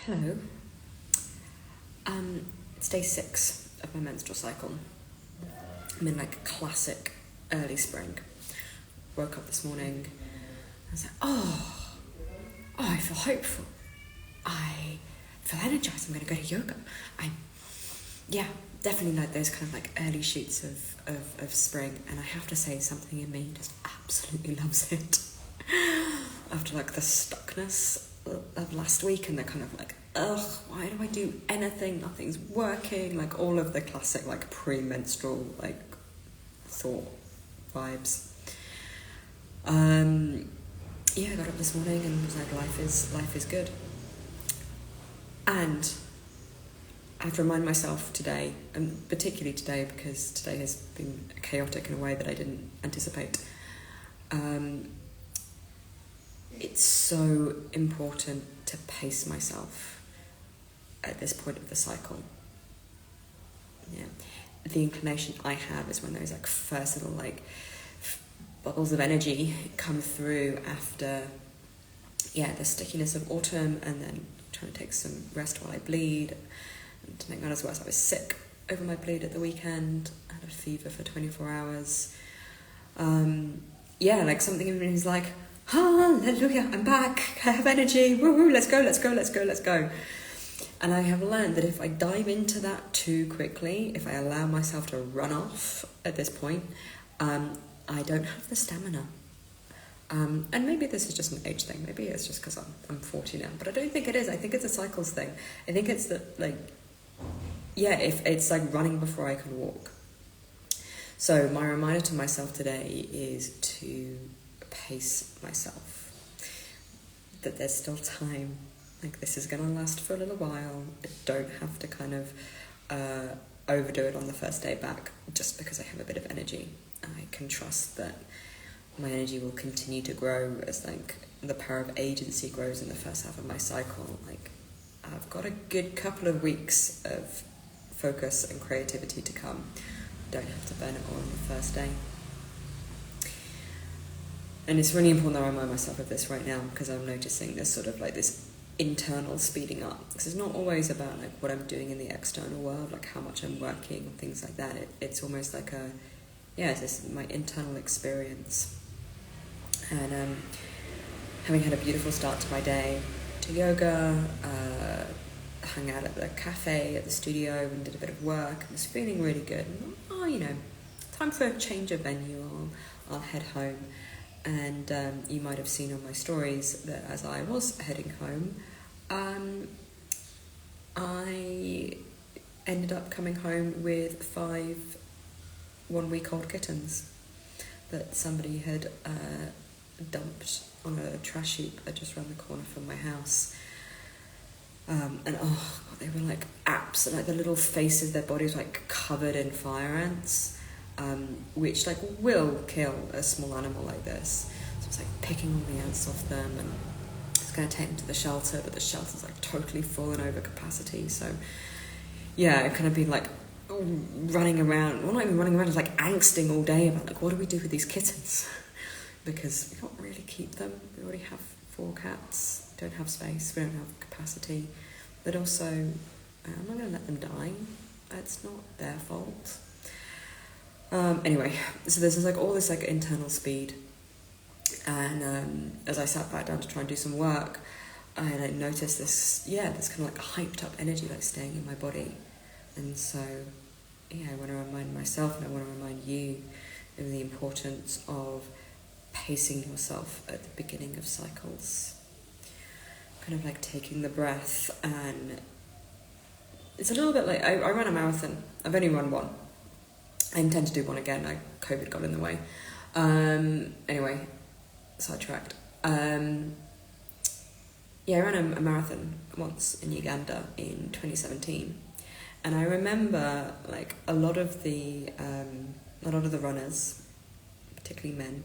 Hello. It's day 6 of my menstrual cycle. I'm in like classic early spring. Woke up this morning. I was like, I feel hopeful. I feel energized. I'm going to go to yoga. Definitely like those kind of like early shoots of spring. And I have to say, something in me just absolutely loves it. After like the stuckness of last week and the kind of like, why do I do anything? Nothing's working. Like all of the classic like pre-menstrual like thought vibes. I got up this morning and was like, life is good. And I have to remind myself today, and particularly today because today has been chaotic in a way that I didn't anticipate. It's so important to pace myself at this point of the cycle. Yeah, the inclination I have is when those like first little like bubbles of energy come through after, the stickiness of autumn, and then trying to take some rest while I bleed. And to make matters worse, I was sick over my bleed at the weekend. I had a fever for 24 hours. Like something in me is like, hallelujah, I'm back, I have energy, woo, let's go. And I have learned that if I dive into that too quickly, if I allow myself to run off at this point, I don't have the stamina. And maybe this is just an age thing, maybe it's just because I'm 40 now, but I don't think it is. I think it's a cycles thing. I think it's that, if it's like running before I can walk. So my reminder to myself today is to pace myself, that there's still time, like this is going to last for a little while. I don't have to kind of overdo it on the first day back just because I have a bit of energy. I can trust that my energy will continue to grow as like the power of agency grows in the first half of my cycle. Like I've got a good couple of weeks of focus and creativity to come. Don't have to burn it all on the first day. And it's really important that I remind myself of this right now, because I'm noticing there's sort of like this internal speeding up. Because it's not always about like what I'm doing in the external world, like how much I'm working and things like that. It's almost like it's this my internal experience. And having had a beautiful start to my day, to yoga, hung out at the cafe, at the studio, and did a bit of work. I was feeling really good. And, time for a change of venue. I'll head home. And you might have seen on my stories that as I was heading home, I ended up coming home with 5 one-week-old kittens that somebody had dumped on a trash heap that just around the corner from my house. They were like absolutely, like the little faces, their bodies were like covered in fire ants. Which like will kill a small animal like this. So it's like picking all the ants off them, and it's going to take them to the shelter, but the shelter's like totally full and over capacity. So I've kind of been like running around, well not even running around, just like angsting all day about like what do we do with these kittens? Because we can't really keep them. We already have 4 cats, don't have space, we don't have capacity, but also I'm not going to let them die. It's not their fault. So there's like all this like internal speed, and as I sat back down to try and do some work, I noticed this kind of like hyped up energy like staying in my body. And so I want to remind myself, and I want to remind you of the importance of pacing yourself at the beginning of cycles, kind of like taking the breath. And it's a little bit like I ran a marathon. I've only run one. I intend to do one again. COVID got in the way. Sidetracked. I ran a marathon once in Uganda in 2017, and I remember like a lot of the runners, particularly men,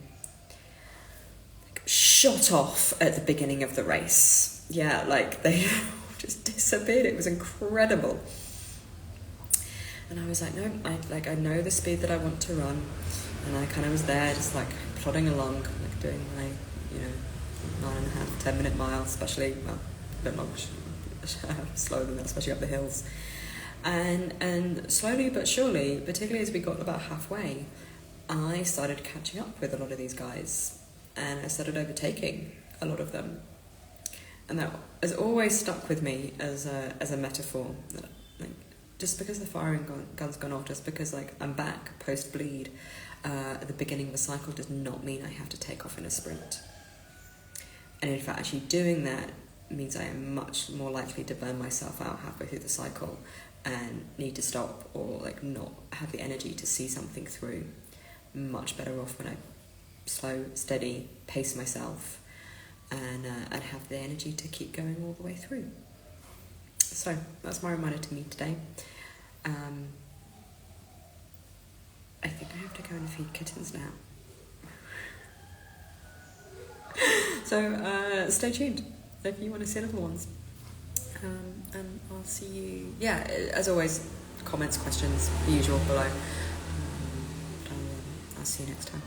like, shot off at the beginning of the race. Yeah, like they just disappeared. It was incredible. And I was like, no, I know the speed that I want to run. And I kind of was there just like plodding along, like doing my, 9.5, 10 minute mile, especially, a bit long, slower than that, especially up the hills. And slowly but surely, particularly as we got about halfway, I started catching up with a lot of these guys, and I started overtaking a lot of them. And that has always stuck with me as a metaphor. Like, just because the firing gun's gone off, just because like I'm back post bleed at the beginning of a cycle, does not mean I have to take off in a sprint. And in fact, actually doing that means I am much more likely to burn myself out halfway through the cycle and need to stop, or like not have the energy to see something through. Much better off when I slow, steady, pace myself, and have the energy to keep going all the way through. So that's my reminder to me today. I think I have to go and feed kittens now. So stay tuned if you want to see little ones. And I'll see you, as always, comments, questions, the usual below. I'll see you next time.